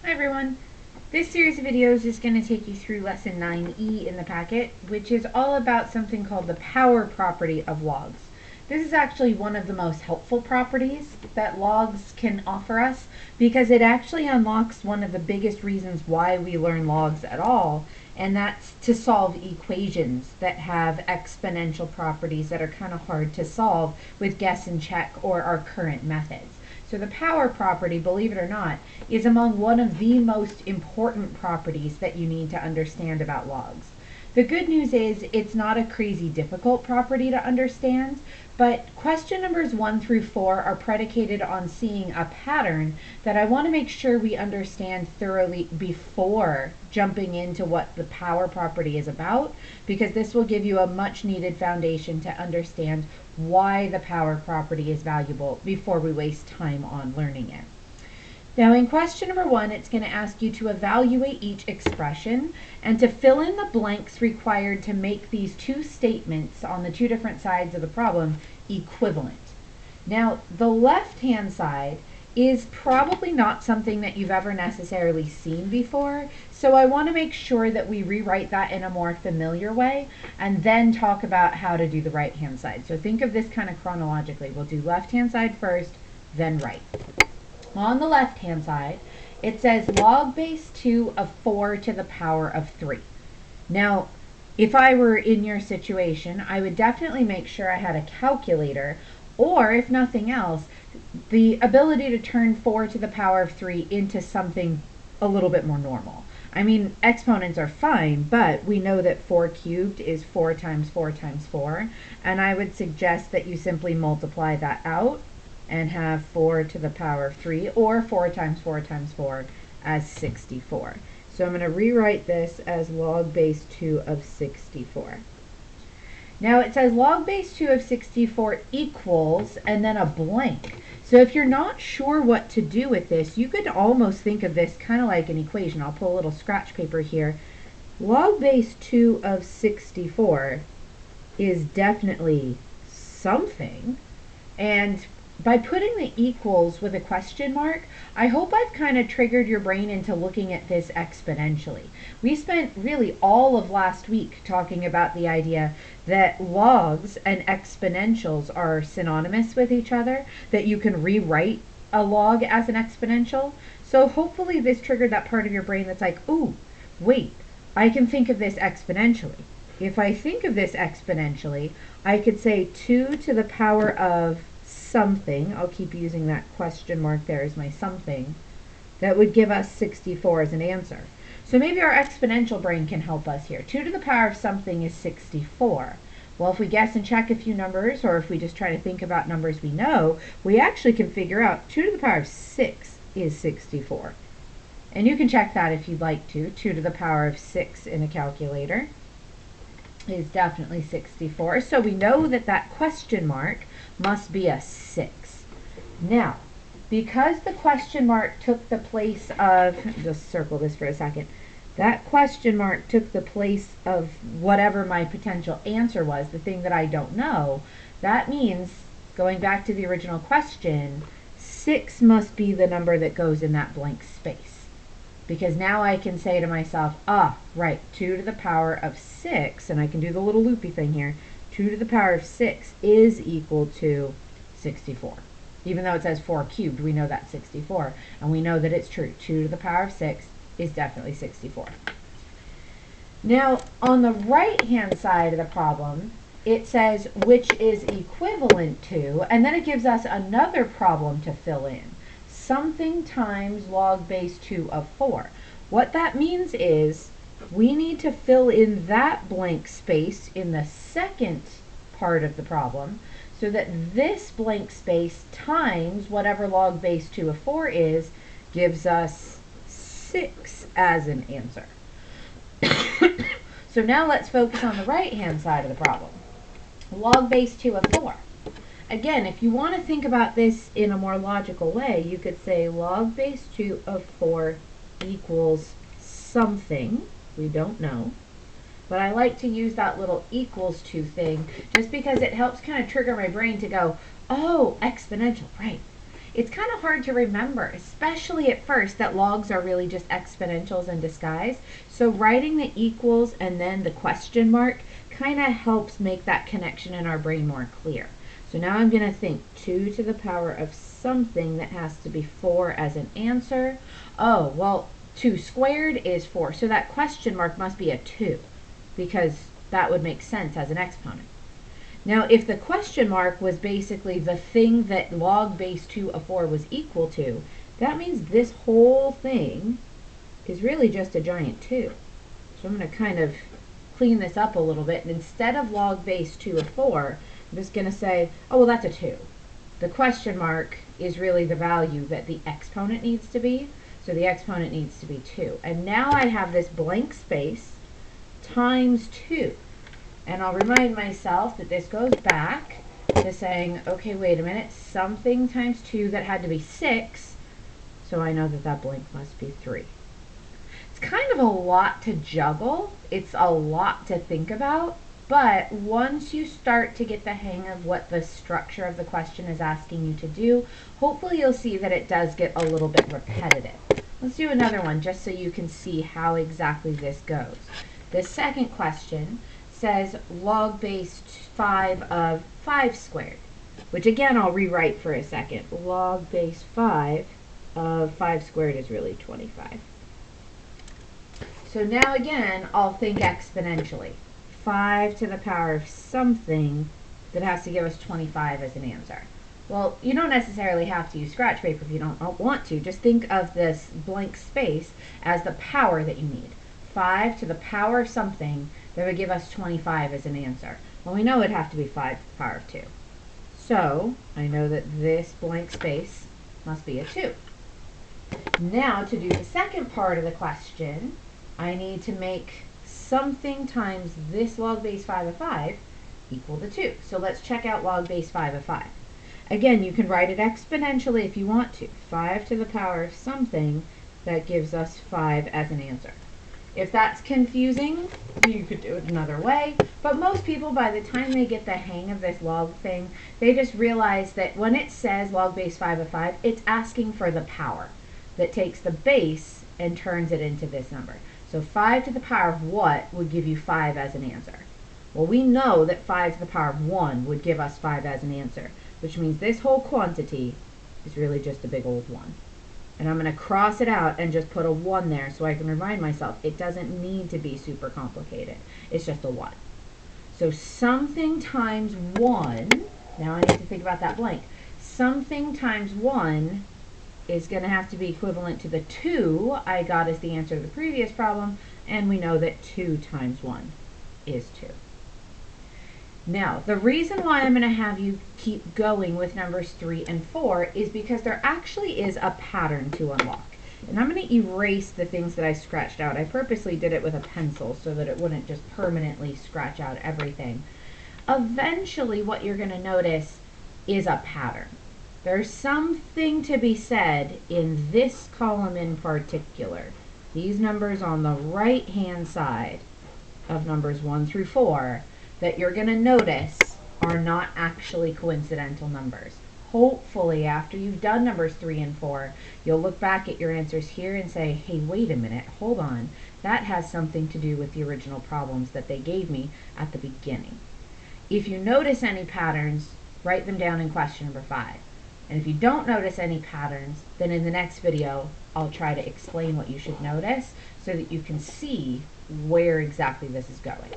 Hi everyone. This series of videos is going to take you through lesson 9E in the packet, which is all about something called the power property of logs. This is actually one of the most helpful properties that logs can offer us because it actually unlocks one of the biggest reasons why we learn logs at all, and that's to solve equations that have exponential properties that are kind of hard to solve with guess and check or our current methods. So the power property, believe it or not, is among one of the most important properties that you need to understand about logs. The good news is it's not a crazy difficult property to understand, but question numbers 1 through 4 are predicated on seeing a pattern that I want to make sure we understand thoroughly before jumping into what the power property is about, because this will give you a much needed foundation to understand why the power property is valuable before we waste time on learning it. Now in question number 1, it's going to ask you to evaluate each expression and to fill in the blanks required to make these two statements on the two different sides of the problem equivalent. Now the left-hand side is probably not something that you've ever necessarily seen before, so I want to make sure that we rewrite that in a more familiar way and then talk about how to do the right-hand side. So think of this kind of chronologically. We'll do left-hand side first, then right. On the left-hand side, it says log base 2 of 4 to the power of 3. Now, if I were in your situation, I would definitely make sure I had a calculator, or if nothing else, the ability to turn 4 to the power of 3 into something a little bit more normal. I mean, exponents are fine, but we know that 4 cubed is 4 times 4 times 4, and I would suggest that you simply multiply that out and have 4 to the power of 3, or 4 times 4 times 4 as 64. So I'm going to rewrite this as log base 2 of 64. Now it says log base 2 of 64 equals, and then a blank. So if you're not sure what to do with this, you could almost think of this kind of like an equation. I'll pull a little scratch paper here. Log base 2 of 64 is definitely something, and by putting the equals with a question mark, I hope I've kind of triggered your brain into looking at this exponentially. We spent really all of last week talking about the idea that logs and exponentials are synonymous with each other, that you can rewrite a log as an exponential. So hopefully this triggered that part of your brain that's like, ooh, wait, I can think of this exponentially. If I think of this exponentially, I could say 2 to the power of something, I'll keep using that question mark there as my something, that would give us 64 as an answer. So maybe our exponential brain can help us here. 2 to the power of something is 64. Well, if we guess and check a few numbers, or if we just try to think about numbers we know, we actually can figure out 2 to the power of 6 is 64. And you can check that if you'd like to. 2 to the power of 6 in a calculator is definitely 64. So we know that that question mark must be a 6. Now, because the question mark took the place of, just circle this for a second, that question mark took the place of whatever my potential answer was, the thing that I don't know, that means, going back to the original question, 6 must be the number that goes in that blank space. Because now I can say to myself, right, 2 to the power of 6, and I can do the little loopy thing here, 2 to the power of 6 is equal to 64. Even though it says 4 cubed, we know that's 64. And we know that it's true. 2 to the power of 6 is definitely 64. Now, on the right-hand side of the problem, it says which is equivalent to, and then it gives us another problem to fill in. Something times log base 2 of 4. What that means is we need to fill in that blank space in the second part of the problem so that this blank space times whatever log base 2 of 4 is gives us 6 as an answer. So now let's focus on the right-hand side of the problem. Log base 2 of 4. Again, if you want to think about this in a more logical way, you could say log base 2 of 4 equals something. We don't know. But I like to use that little equals to thing just because it helps kind of trigger my brain to go, oh, exponential, right. it's kind of hard to remember, especially at first, that logs are really just exponentials in disguise. So writing the equals and then the question mark kind of helps make that connection in our brain more clear. So now I'm going to think 2 to the power of something that has to be 4 as an answer. Oh, well, 2 squared is 4, so that question mark must be a 2, because that would make sense as an exponent. Now, if the question mark was basically the thing that log base 2 of 4 was equal to, that means this whole thing is really just a giant 2. So I'm going to kind of clean this up a little bit, and instead of log base 2 of 4, I'm just going to say, oh, well, that's a 2. The question mark is really the value that the exponent needs to be, so the exponent needs to be 2. And now I have this blank space times 2. And I'll remind myself that this goes back to saying, okay, wait a minute, something times 2, that had to be 6, so I know that that blank must be 3. It's kind of a lot to juggle. It's a lot to think about. But once you start to get the hang of what the structure of the question is asking you to do, hopefully you'll see that it does get a little bit repetitive. Let's do another one just so you can see how exactly this goes. The second question says log base 5 of 5 squared, which again I'll rewrite for a second. Log base 5 of 5 squared is really 25. So now again, I'll think exponentially. 5 to the power of something that has to give us 25 as an answer. Well, you don't necessarily have to use scratch paper if you don't want to. Just think of this blank space as the power that you need. 5 to the power of something that would give us 25 as an answer. Well, we know it'd have to be 5 to the power of 2. So I know that this blank space must be a 2. Now, to do the second part of the question, I need to make something times this log base 5 of 5 equal to 2. So let's check out log base 5 of 5. Again, you can write it exponentially if you want to. 5 to the power of something that gives us 5 as an answer. If that's confusing, you could do it another way. But most people, by the time they get the hang of this log thing, they just realize that when it says log base 5 of 5, it's asking for the power that takes the base and turns it into this number. So 5 to the power of what would give you 5 as an answer? Well, we know that 5 to the power of 1 would give us 5 as an answer, which means this whole quantity is really just a big old 1. And I'm going to cross it out and just put a 1 there so I can remind myself it doesn't need to be super complicated. It's just a 1. So something times 1, now I need to think about that blank. Something times 1 is going to have to be equivalent to the 2 I got as the answer to the previous problem, and we know that 2 times 1 is 2. Now, the reason why I'm going to have you keep going with numbers 3 and 4 is because there actually is a pattern to unlock. And I'm going to erase the things that I scratched out. I purposely did it with a pencil so that it wouldn't just permanently scratch out everything. Eventually, what you're going to notice is a pattern. There's something to be said in this column in particular. These numbers on the right-hand side of numbers 1 through 4 that you're going to notice are not actually coincidental numbers. Hopefully, after you've done numbers 3 and 4, you'll look back at your answers here and say, hey, wait a minute, hold on. That has something to do with the original problems that they gave me at the beginning. If you notice any patterns, write them down in question number 5. And if you don't notice any patterns, then in the next video, I'll try to explain what you should notice so that you can see where exactly this is going.